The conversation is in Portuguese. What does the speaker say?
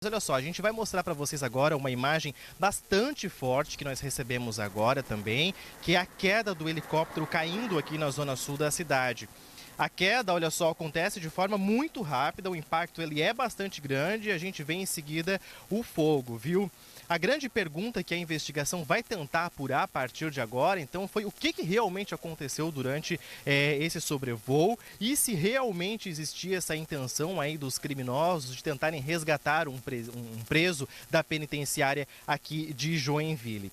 Olha só, a gente vai mostrar para vocês agora uma imagem bastante forte que nós recebemos agora também, que é a queda do helicóptero caindo aqui na zona sul da cidade. A queda, olha só, acontece de forma muito rápida, o impacto ele é bastante grande e a gente vê em seguida o fogo, viu? A grande pergunta que a investigação vai tentar apurar a partir de agora, então, foi o que realmente aconteceu durante esse sobrevoo e se realmente existia essa intenção aí dos criminosos de tentarem resgatar um preso da penitenciária aqui de Joinville.